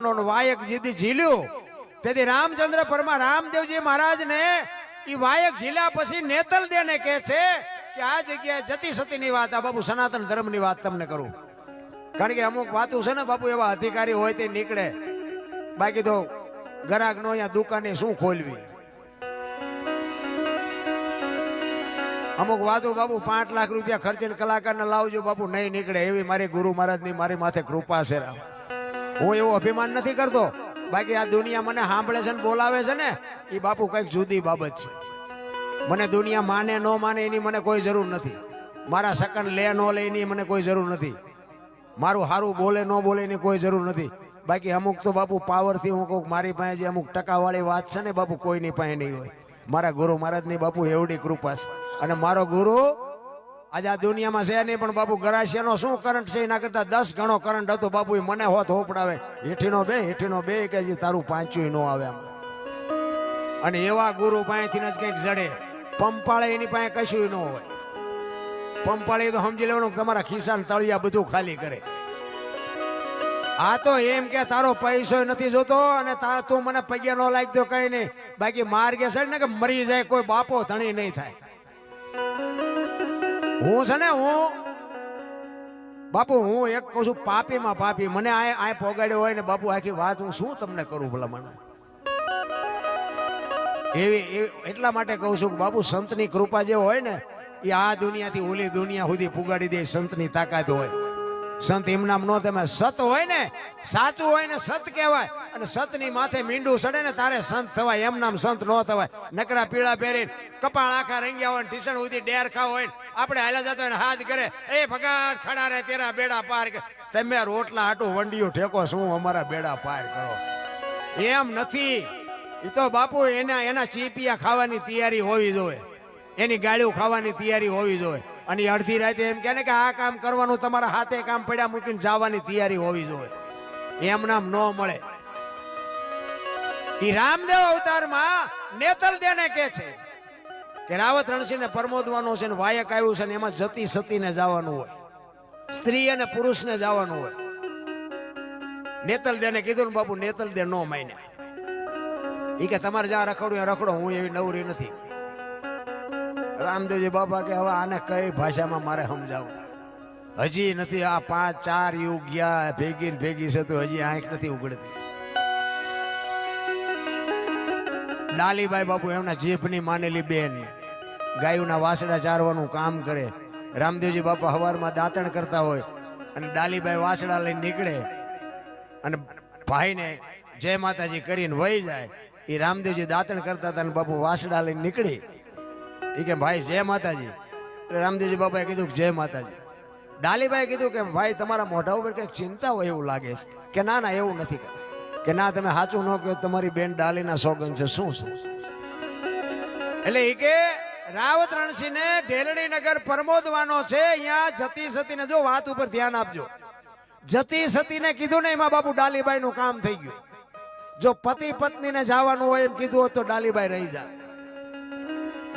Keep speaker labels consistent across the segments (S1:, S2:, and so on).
S1: પરમોદવાનો વાયક જીદી ઝીલ્યું તેથી રામચંદ્ર પરમા રામદેવજી મહારાજ ને ઈ વાયક ઝીલ્યા પછી નેતલ દેને કહે છે કે આ જગ્યાએ જતી સતીની વાત, આ બાપુ સનાતન ધર્મની વાત તમને કરું. કારણ કે અમુક વાતો છે ને બાપુ એવા અધિકારી હોય તે નીકળે, બાકી તો ગ્રાહક નો અહીંયા દુકાને શું ખોલવી. અમુક વાતો બાપુ 5 લાખ રૂપિયા ખર્ચીને કલાકારને લાવજો બાપુ નહીં નીકળે, એવી મારી ગુરુ મહારાજની મારી માથે કૃપા છે. હું એવું અભિમાન નથી કરતો, બાકી આ દુનિયા મને સાંભળે છે ને બોલાવે છે ને એ બાપુ કઈક જુદી બાબત છે. મને દુનિયા માને ન માને એની મને કોઈ જરૂર નથી, મારા સકન લે ન લે એની મને કોઈ જરૂર નથી, મારું સારું બોલે ન બોલે એની કોઈ જરૂર નથી. બાકી અમુક તો બાપુ પાવરથી હું કહું મારી પાસે જે અમુક ટકાવાળી વાત છે ને બાપુ કોઈની પાસે નહીં હોય. મારા ગુરુ મહારાજની બાપુ એવડી કૃપા છે. અને મારો ગુરુ આજે આ દુનિયામાં છે નહીં, પણ બાપુ ગરાસિયાનો શું કરંટ છે એના કરતા 10 ગણો કરંટ હતો બાપુ. મને હોત હોપડાવે હેઠીનો બે કે તારું પાંચું ન આવે આમ. અને એવા ગુરુ પાસેથી જ કંઈક જડે. પંપાળે એની પાસે કશું ન હોય. પંપાળી તો સમજી લેવાનું તમારા ખિસ્સા તળિયા બધું ખાલી કરે. આ તો એમ કે તારો પૈસો નથી જોતો અને તું મને પગે ન લાગી દો કઈ નહીં, બાકી માર્ગે છે ને કે મરી જાય કોઈ બાપો ધણી નહીં થાય. હું છે ને બાપુ હું એક કહું છું પાપીમાં પાપી. મને આ પોગાડ્યો હોય ને બાપુ આખી વાત હું શું તમને કરું ભલા મને. એવી એટલા માટે કહું છું કે બાપુ સંતની કૃપા જે હોય ને એ આ દુનિયાથી ઓલી દુનિયા સુધી પુગાડી દે. સંતની તાકાત હોય. સંત એમ નામ નો તમે સત હોય ને સાચું હોય ને સત કહેવાય. અને સતની માથે મીંડું સડે ને તારે સંત થવાય, એમ નામ સંત ન થવાય. નકરા પીળા પહેરીને કપાળ આખા રંગ્યા હોય, ટીશન સુધી ડેર ખાવ હોય, આપણે હાલ્યા જતો હોય હાથ કરે એ ભગત ખડા રે તેરા બેડા પાર. તમે રોટલા હાટું વંડિયું ઠેકો શું અમારા બેડા પાર કરો, એમ નથી. એ તો બાપુ એના ચીપિયા ખાવાની તૈયારી હોવી જોઈએ, એની ગાળ્યું ખાવાની તૈયારી હોવી જોઈએ. અને અડધી રાતે એમ કે ને કે આ કામ કરવાનું, તમારા હાથે કામ પડ્યા મૂકીને જવાની તૈયારી હોવી જોઈએ. એમ નામ ન મળે. ઈ રામદેવ અવતારમાં નેતલ દેને કે છે કે રાવત રણસિંહ ને પરમોદવાનો છે ને વાયક આવ્યું છે ને એમાં જતી સતીને જવાનું હોય, સ્ત્રી અને પુરુષને જવાનું હોય. નેતલ દેને કીધું ને બાપુ નેતલ દે નો માન્યા. ઈ કે તમારે જ્યાં રખડું રખડો, હું એવી નવરી નથી. રામદેવજી બાપા કે હવે આને કઈ ભાષામાં મારે સમજાવું, હજી નથી. આ 5-4 યુગ ગયા ભેગી છે તો હજી આંખ નથી ઉગડતી. ડાલીબાઈ બાપુ એમના જીભની માનેલી બેન ગાયોના વાસડા ચારવાનું કામ કરે. રામદેવજી બાપા હવારમાં દાંતણ કરતા હોય અને ડાલીબાઈ વાસડા લઈને નીકળે અને ભાઈને જય માતાજી કરીને વહી જાય. એ રામદેવજી દાંતણ કરતા હતા અને બાપુ વાસડા લઈને નીકળી. એ કે ભાઈ જય માતાજી. રામદેવજી બાપાએ કીધું જય માતાજી. ડાલીબાઈ કીધું કે ભાઈ તમારા મોઢા ઉપર કઈક ચિંતા હોય એવું લાગે છે. કે ના ના એવું નથી, કે ના તમે સાચું ન કહો, તમારી બેન ડાલીના સોગન છે. શું છે? એટલે એ કે રાવત રણસિંહ ને ઢેલડી નગર પરમોદવાનો છે. અહીંયા જતી સતીને જો વાત ઉપર ધ્યાન આપજો. જતી સતીને કીધું ને એમાં બાપુ ડાલીબાઈ નું કામ થઈ ગયું. જો પતિ પત્નીને જવાનું હોય એમ કીધું હોત તો ડાલીબાઈ રહી જાય.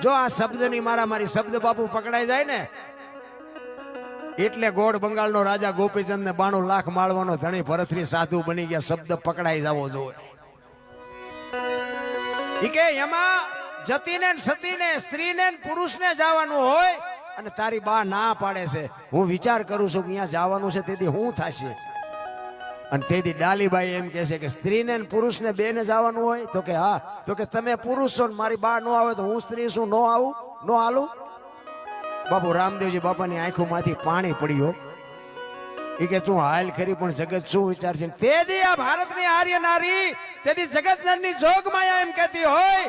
S1: જો આ શબ્દની મારી શબ્દ બાપુ પકડાઈ જાય ને એટલે ગોળ બંગાળનો રાજા ગોપીચંદ ને 92 લાખ માળવાનો ધણી ભરતરી સાધુ બની ગયા. શબ્દ પકડાઈ જવો જોઈએ. કે એમાં જતીને સતીને સ્ત્રીને પુરુષને જવાનું હોય અને તારી બા ના પાડે છે. હું વિચાર કરું છું કે અહીંયા જવાનું છે તેથી હું થશે. અને તેથી ડાલીબાઈ એમ કે છે કે સ્ત્રીને પુરુષને બેને જવાનું હોય તો કે હા, તો કે તમે પુરુષ છો ને મારી બા નો આવે તો હું સ્ત્રી શું નો આવું નો હાલું. બાપુ રામદેવજી બાપાની આંખોમાંથી પાણી પડ્યો. એ કે તું હાલ ખરી પણ જગત શું વિચાર છે. તેથી આ ભારતની આર્ય નારી તેથી જગતની જોગ માયા એમ કહેતી હોય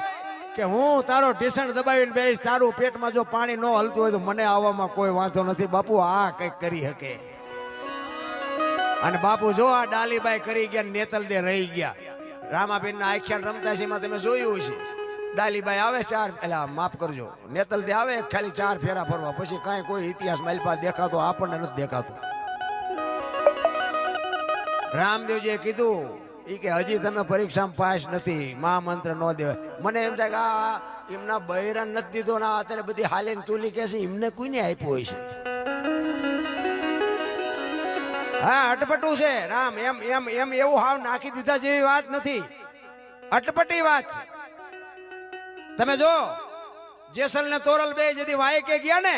S1: કે હું તારો ઢીસણ દબાવીને બેસ, તારું પેટમાં જો પાણી ન હલતું હોય તો મને આવવામાં કોઈ વાંધો નથી. બાપુ આ કઈક કરી શકે. અને બાપુ જો આ ડાલીબાઈ કરી ગયા, નેતલ દે રહી ગયા. રામાબેન ના આખ્યાન રમતા છે એમાં તમે જોયું છે. ડાલીબાઈ આવે 4 માફ કરજો, નેતલ દે આવે ખાલી 4 ફેરા ફરવા, પછી કાંઈ કોઈ ઇતિહાસ માલપા દેખાતો આપણને નથી દેખાતો. રામદેવજીએ કીધું ઈ કે હજી તમે પરીક્ષામાં પાસ નથી, મહામંત્ર ન દેવાય. મને એમ થાય કે આ એમના બહેરાન નથી દીધો ને અત્યારે બધી હાલે તુલી કે છે એમને કોઈને આપ્યો હોય છે. હા અટપટું છે રામ, એમ એમ એમ એવું હાવ નાખી દીધા જેવી વાત નથી, અટપટી વાત છે. તમે જો જેસલ ને તોરલ બે જેથી વાય કે ગયા ને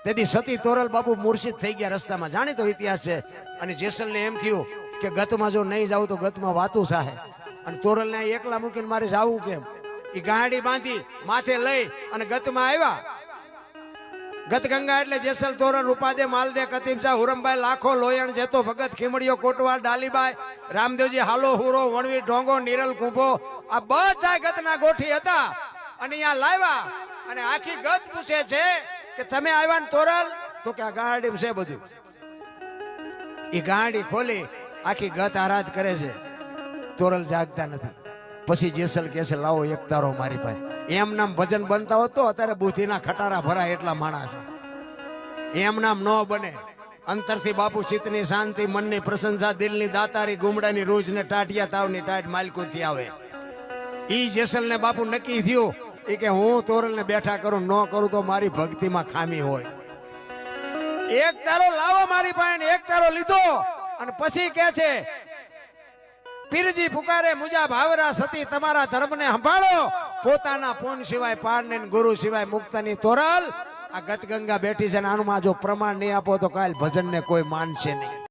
S1: તેથી સતી તોરલ બાપુ મૂર્છિત થઈ ગયા રસ્તામાં, જાણીતો ઇતિહાસ છે. અને જેસલ ને એમ થયું કે ગતમાં જો નહીં જાવ તો ગતમાં વાતું સાહે, અને તોરલ ને એકલા મૂકીને મારે જાવું કેમ. એ ગાડી બાંધી માથે લઈ અને ગતમાં આવ્યા. ગત ગંગા એટલે જેસલ તોરલ રૂપાદે માલદે કતીબ શાહ હુરમભાઈ લાખો લોયણ જેતો ભગત ખીમડીયો કોટવાલ ડાલીબાઈ રામદેવજી હાલો હુરો વણવીર ઢોંગો નીરલ કુંભો આ બધા ગતના ગોઠી હતા. અને અહીંયા લાવ્યા અને આખી ગત પૂછે છે કે તમે આવ્યા ને તોરલ, તો કે આ ગાડી છે બધું. એ ગાડી ખોલી આખી ગત આરાધ કરે છે, તોરલ જાગતા નથી. પછી જેસલ કહે છે લાવો એક તારો મારી પાસે. એમ નામ ભજન બનતા હોત તો અત્યારે બુદ્ધિના ખટારા ભરાય એટલા માણસ. એમ નામ ન બને. અંતરથી બાપુ ચિત્તની શાંતિ, મનની પ્રશંસા, દિલની દાતારી, ગુમડાની રોજ ને ટાટિયા તાવની ટાટ માલકુથી આવે. ઈ જેસલ ને બાપુ નક્કી થયું એ કે હું તોરલ ને બેઠા કરું, ન કરું તો મારી ભક્તિમાં ખામી હોય. એક તારો લાવો મારી પાસે. એક તારો લીધો અને પછી કે છે પીરજી પુકારે મુજા ભાવરા સતી તમારા ધર્મને સંભાળો, પોતાના પૂન સિવાય પારને ગુરુ સિવાય મુક્તની તોરલ. આ ગત ગંગા બેઠી છે ને આનું જો પ્રમાણ નહીં આપો તો કાલ ભજન ને કોઈ માનશે નહીં.